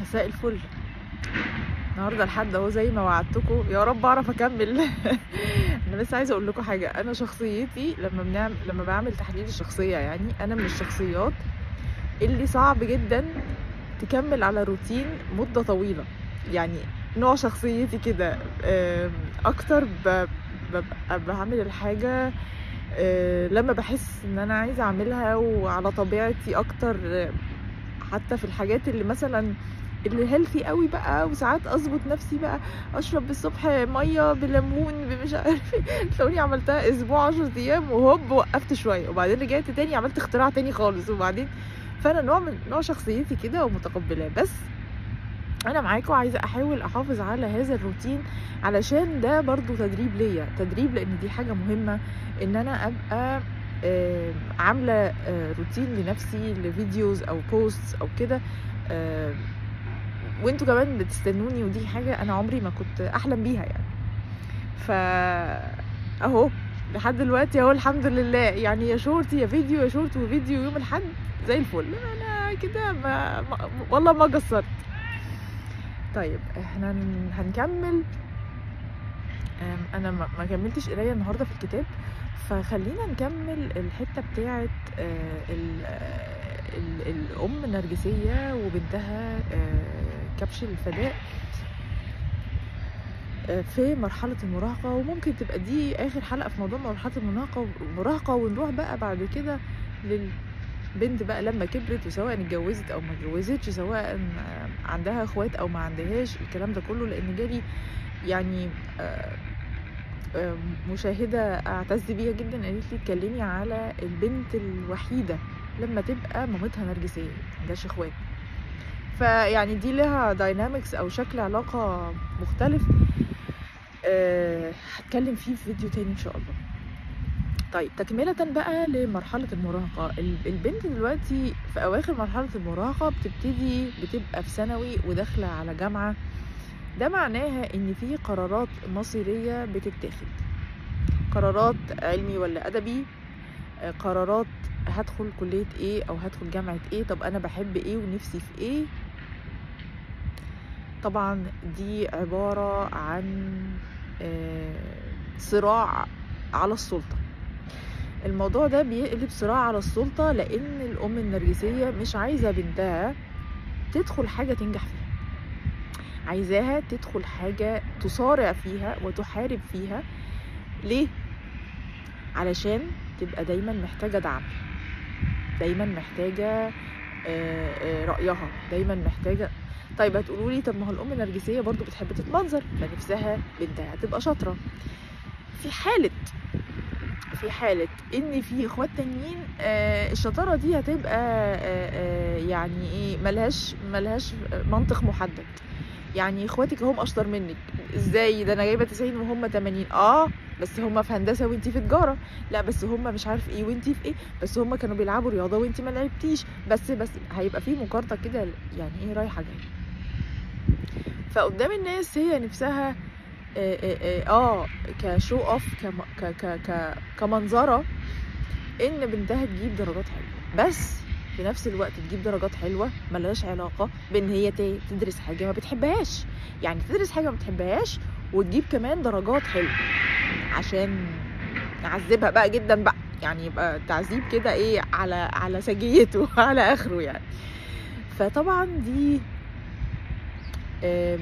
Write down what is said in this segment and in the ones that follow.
مساء الفل. النهارده الحد اهو زي ما وعدتكم، يا رب اعرف اكمل. انا بس عايزه اقول لكم حاجه. انا شخصيتي لما بعمل تحليل الشخصيه، يعني انا من الشخصيات اللي صعب جدا تكمل على روتين مده طويله. يعني نوع شخصيتي كده. اكتر ببقى بعمل الحاجه لما بحس ان انا عايزه اعملها وعلى طبيعتي اكتر. حتى في الحاجات اللي مثلا اللي هيلثي قوي بقى، وساعات اظبط نفسي بقى اشرب الصبح ميه بليمون مش عارف ايه. تلاقوني عملتها اسبوع 10 ايام وهوب وقفت شويه، وبعدين رجعت تاني عملت اختراع تاني خالص. وبعدين فانا نوع شخصيتي كده ومتقبلاه. بس انا معاكم عايزه احاول احافظ على هذا الروتين، علشان ده برضو تدريب ليا، تدريب لان دي حاجه مهمه ان انا ابقى عامله روتين لنفسي لفيديوز او بوستس او كده. وانتوا كمان بتستنوني، ودي حاجه انا عمري ما كنت احلم بيها يعني. اهو لحد دلوقتي اهو الحمد لله، يعني يا شورت يا فيديو، يا شورت وفيديو يوم الاحد زي الفل. انا كده والله ما قصرت. طيب احنا هنكمل. انا ما كملتش قرايه النهارده في الكتاب، فخلينا نكمل الحته بتاعه الام نرجسيه وبنتها كبش الفداء في مرحله المراهقه. وممكن تبقى دي اخر حلقه في موضوع مرحله المراهقه، ونروح بقى بعد كده للبنت بقى لما كبرت، وسواء اتجوزت او ما اتجوزتش، سواء عندها اخوات او ما عندهاش، الكلام ده كله. لان جالي يعني مشاهده اعتز بيها جدا، قالت لي اتكلمي على البنت الوحيده لما تبقى مامتها نرجسيه، ما عندهاش اخوات. فيعني دي لها داينامكس او شكل علاقه مختلف. هتكلم فيه في فيديو تاني ان شاء الله. طيب تكملة بقى لمرحلة المراهقة. البنت دلوقتي في أواخر مرحلة المراهقة، بتبقى في ثانوي وداخلة على جامعة. ده معناها إن في قرارات مصيرية بتتاخد، قرارات علمي ولا أدبي، قرارات هدخل كلية إيه أو هدخل جامعة إيه، طب أنا بحب إيه ونفسي في إيه. طبعا دي عبارة عن صراع على السلطة. الموضوع ده بيقلب صراع على السلطة، لأن الأم النرجسية مش عايزة بنتها تدخل حاجة تنجح فيها، عايزاها تدخل حاجة تصارع فيها وتحارب فيها. ليه؟ علشان تبقى دايما محتاجة دعم، دايما محتاجة رأيها، دايما محتاجة. طيب هتقولولي طب ما هو الأم النرجسية برضو بتحب تتمنظر، فنفسها بنتها تبقى شاطرة. في حالة ان في اخوات تانيين الشطارة دي هتبقى يعني ايه، ملهاش منطق محدد. يعني اخواتك هم اشطر منك ازاي؟ ده انا جايبه 90 وهم 80. بس هم في هندسه وانتي في تجاره. لا بس هم مش عارف ايه وانتي في ايه. بس هم كانوا بيلعبوا رياضه وانتي ما لعبتيش. بس هيبقى في مقارنه كده، يعني ايه، رايحه جايه. فقدام الناس هي نفسها كشو اوف، كمنظره ان بنتها تجيب درجات حلوه، بس في نفس الوقت تجيب درجات حلوه ملهاش علاقه بان هي تدرس حاجه ما بتحبهاش. يعني تدرس حاجه ما بتحبهاش وتجيب كمان درجات حلوه عشان نعذبها بقى جدا بقى، يعني يبقى تعذيب كده ايه على سجيته على اخره يعني. فطبعا دي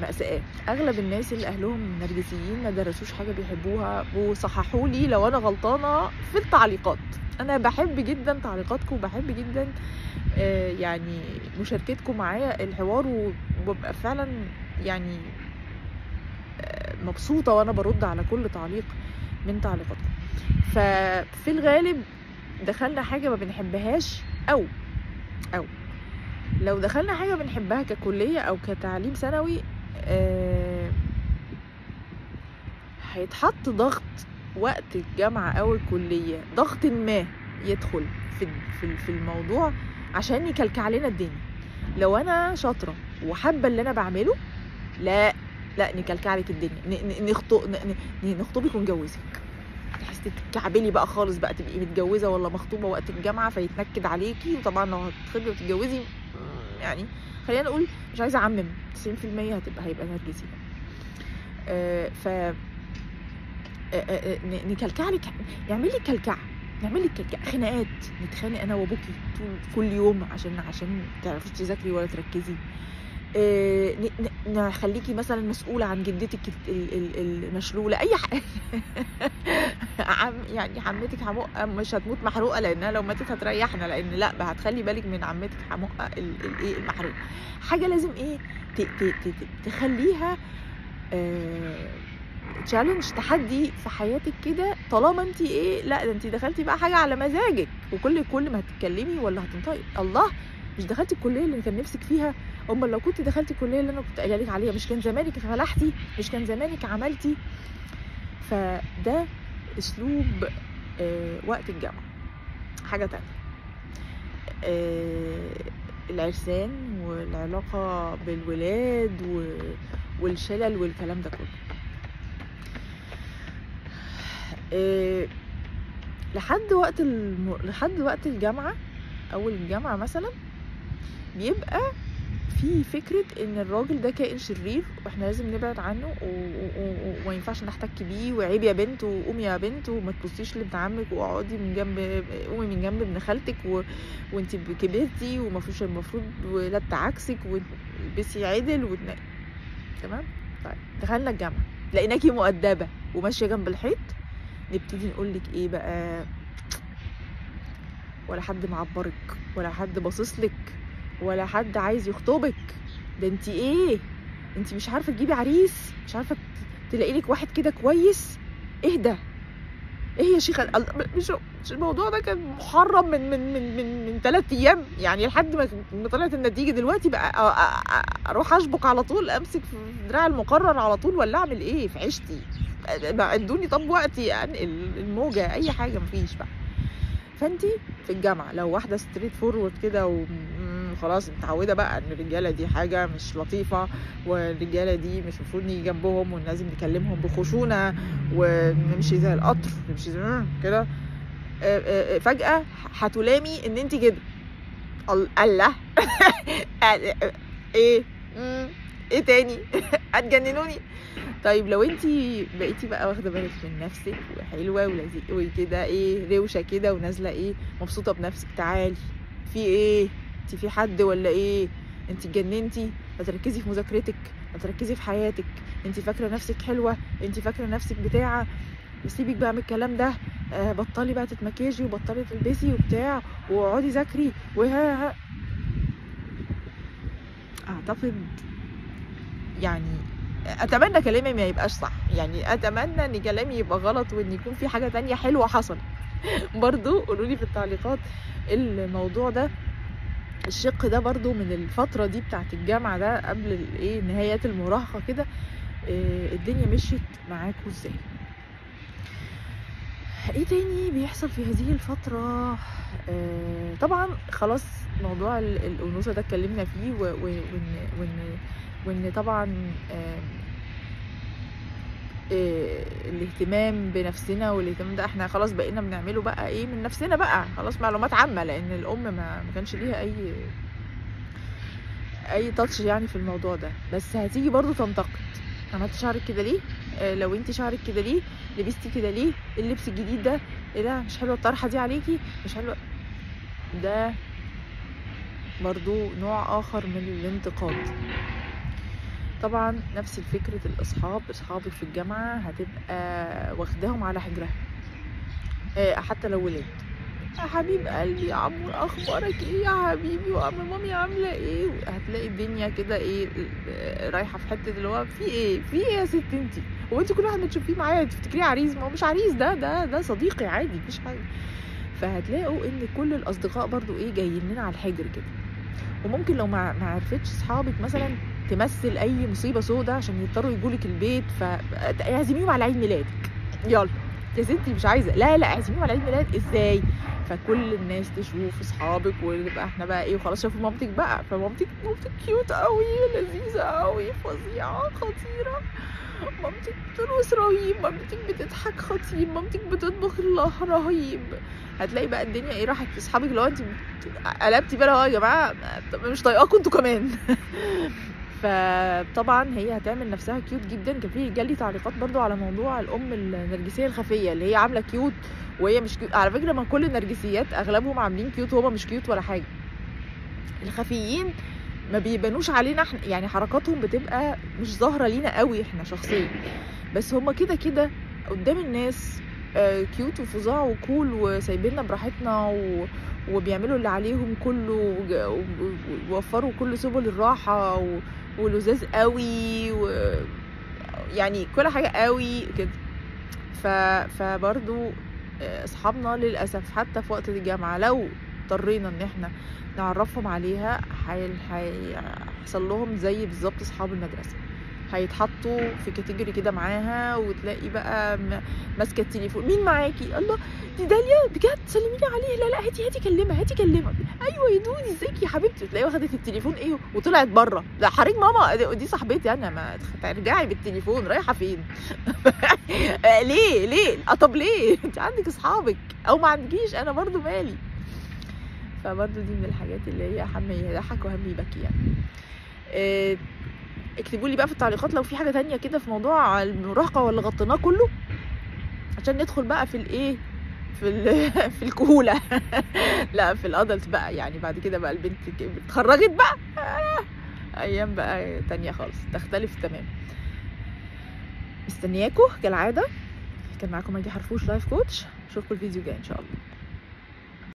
مأساة. اغلب الناس اللي اهلهم نرجسيين ما درسوش حاجه بيحبوها. وصححوا لي لو انا غلطانه في التعليقات، انا بحب جدا تعليقاتكم، وبحب جدا يعني مشاركتكم معايا الحوار، وببقى فعلا يعني مبسوطه وانا برد على كل تعليق من تعليقاتكم. ففي الغالب دخلنا حاجه ما بنحبهاش، او لو دخلنا حاجه بنحبها ككليه او كتعليم ثانوي، هيتحط ضغط وقت الجامعه او الكليه، ضغط ما يدخل في الموضوع عشان يكلكع لنا الدنيا. لو انا شاطره وحابه اللي انا بعمله، لا نكلكع لك الدنيا، نخطبك ونجوزك، تحسي تتكعبلي بقى خالص بقى، تبقي متجوزه ولا مخطوبه وقت الجامعه فيتنكد عليكي. وطبعا لو هتخطبي وتتجوزي يعني خلينا نقول مش عايزه اعمم، 90% هيبقى نرجسي. ف نكلكع لك، نعمل لك كلكعه، نعمل لك خناقات، نتخانق انا وابوكي كل يوم عشان تعرفيش تذاكري ولا تركزي. نخليكي مثلا مسؤوله عن جدتك المشلوله، اي حاجه. يعني عمتك حمقه مش هتموت محروقه، لانها لو ماتت هتريحنا، لان لا هتخلي بالك من عمتك حمقه الايه المحروقه. حاجه لازم ايه تخليها تشالنج، تحدي في حياتك كده. طالما انت ايه، لا ده انت دخلتي بقى حاجه على مزاجك، وكل ما هتتكلمي ولا هتنطقي الله مش دخلتي الكليه اللي كان نفسك فيها. امال لو كنت دخلتي الكليه اللي انا كنت قايله لك عليها، مش كان زمانك فلحتي، مش كان زمانك عملتي. فده اسلوب وقت الجامعه. حاجه تانية، العرسان والعلاقه بالولاد والشلل والكلام ده كله. لحد وقت الجامعه، اول الجامعه مثلا، بيبقى في فكره ان الراجل ده كائن شرير واحنا لازم نبعد عنه وما ينفعش نحتك بيه، وعيب يا بنت، وقومي يا بنت، وما تبصيش لابن عمك، واقعدي قومي من جنب ابن خالتك، وانت كبرتي المفروض ولادت عكسك، والبسي عدل تمام. طيب دخلنا الجامعه لقيناكي مؤدبه وماشيه جنب الحيط، نبتدي نقول لك ايه بقى؟ ولا حد معبرك، ولا حد باصص لك، ولا حد عايز يخطبك، ده انت ايه؟ انت مش عارفه تجيبي عريس، مش عارفه تلاقي لك واحد كده كويس؟ اهدى، ايه يا شيخه؟ مش الموضوع ده كان محرم من 3 ايام يعني، لحد ما طلعت النتيجه. دلوقتي بقى اروح اشبك على طول، امسك في دراع المقرر على طول، ولا اعمل ايه في عيشتي؟ ادوني طب وقتي انقل الموجه، اي حاجه مفيش بقى. فانتي في الجامعه لو واحده ستريت فورورد كده وخلاص متعوده بقى ان الرجاله دي حاجه مش لطيفه، والرجاله دي مش المفروض نيجي جنبهم، ولازم نكلمهم بخشونه، ونمشي زي القطر، نمشي زي كده، فجاه هتلامي ان انتي كده. الله ايه تاني؟ هتجننوني. طيب لو انتي بقيتي بقى واخده بالك من نفسك وحلوه ولذيذه وكده، ايه روشه كده ونازله ايه مبسوطه بنفسك، تعالي في ايه؟ انتي في حد ولا ايه؟ انتي اتجننتي؟ ما تركزي في مذاكرتك، ما تركزي في حياتك، انتي فاكره نفسك حلوه، انتي فاكره نفسك بتاعه. سيبك بقى من الكلام ده، بطلي بقى تتمكيجي وبطلي تلبسي وبتاع، واقعدي ذاكري اعتقد يعني اتمنى كلامي ما يبقاش صح، يعني اتمنى ان كلامي يبقى غلط، وان يكون في حاجه تانية حلوه حصلت. برضو قولوا لي في التعليقات الموضوع ده، الشق ده برضو من الفتره دي بتاعت الجامعه ده، قبل ايه نهايات المراهقه كده، الدنيا مشيت معاكم ازاي؟ ايه تاني بيحصل في هذه الفتره؟ طبعا خلاص موضوع الانوثه ده اتكلمنا فيه، وان طبعا الاهتمام بنفسنا والاهتمام ده احنا خلاص بقينا بنعمله بقى ايه من نفسنا بقى، خلاص معلومات عامه، لان الام ما كانش ليها اي تاتش يعني في الموضوع ده. بس هتيجي برضو تنتقد، عملتي شعرك كده ليه؟ لو انت شعرك كده ليه؟ لبستي كده ليه؟ اللبس الجديد ده ايه ده؟ مش حلوه الطرحه دي عليكي، مش حلوه. ده برضو نوع اخر من الانتقاد. طبعا نفس الفكرة، اصحابك في الجامعة هتبقى واخداهم على حجرها، حتى لو ولاد. يا حبيب قلبي يا عمو اخبارك ايه يا حبيبي، وام مامي عامله ايه؟ هتلاقي الدنيا كده ايه رايحه في حته اللي هو في ايه يا ست انتي؟ هو انت كل واحد ما تشوفيه معايا تفتكريه عريس؟ ما هو مش عريس، ده صديقي عادي مفيش حاجه. فهتلاقوا ان كل الاصدقاء برضو ايه جايين لنا على الحجر كده. وممكن لو ما عرفتش اصحابك مثلا تمثل اي مصيبه سودة عشان يضطروا يجولك البيت، فاعزميهم على عيد ميلادك. يلا يا ستي مش عايزه، لا اعزميهم على عيد ميلاد. ازاي؟ فكل الناس تشوف اصحابك، ونبقى احنا بقى ايه وخلاص شافوا مامتك بقى، فمامتك كيوت قوي، لذيذه قوي، فظيعه، خطيره، مامتك بترقص رهيب، مامتك بتضحك خطير، مامتك بتطبخ الله رهيب. هتلاقي بقى الدنيا ايه راحت في اصحابك، لو انت قلبتي بقى اهو يا جماعه مش طايقاكم انتوا كمان. فطبعا هي هتعمل نفسها كيوت جدا. كان في جالي تعليقات برضو على موضوع الام النرجسيه الخفيه اللي هي عامله كيوت وهي مش كيوت. على فكره ما كل النرجسيات اغلبهم عاملين كيوت وهما مش كيوت ولا حاجه. الخفيين ما بيبانوش علينا احنا، يعني حركاتهم بتبقى مش ظاهره لينا قوي احنا شخصيا، بس هما كده كده قدام الناس كيوت وفظاع وكول وسايبيننا براحتنا وبيعملوا اللي عليهم كله ووفروا كل سبل الراحه ولذاذ قوي يعني كل حاجه قوي كده. فبرضو اصحابنا للاسف حتى في وقت الجامعه لو اضطرينا ان احنا نعرفهم عليها هيحصل لهم زي بالظبط اصحاب المدرسه، هيتحطوا في كاتيجوري كده معاها، وتلاقي بقى ماسكه التليفون مين معاكي، الله دي داليا بجد سلمي لي عليه، لا هاتي كلمها ايوه يا دودي ازيك يا حبيبتي، تلاقي واخدت التليفون ايه وطلعت بره. لا حريق ماما دي صاحبتي انا، ما ترجعي بالتليفون رايحه فين؟ ليه طب ليه انت عندك اصحابك او ما عندكيش، انا برضو مالي. فبرضو دي من الحاجات اللي هي هم يضحك وهم يبكي يعني. اكتبوا لي بقى في التعليقات لو في حاجه تانية كده في موضوع المراهقه ولا غطيناه كله، عشان ندخل بقى في الايه في الكهوله. لا في الادلت بقى، يعني بعد كده بقى البنت اتخرجت بقى ايام بقى تانية خالص تختلف تمام. مستنياكم كالعاده، كان معاكم ماجي حرفوش لايف كوتش، اشوفكم الفيديو الجاي ان شاء الله.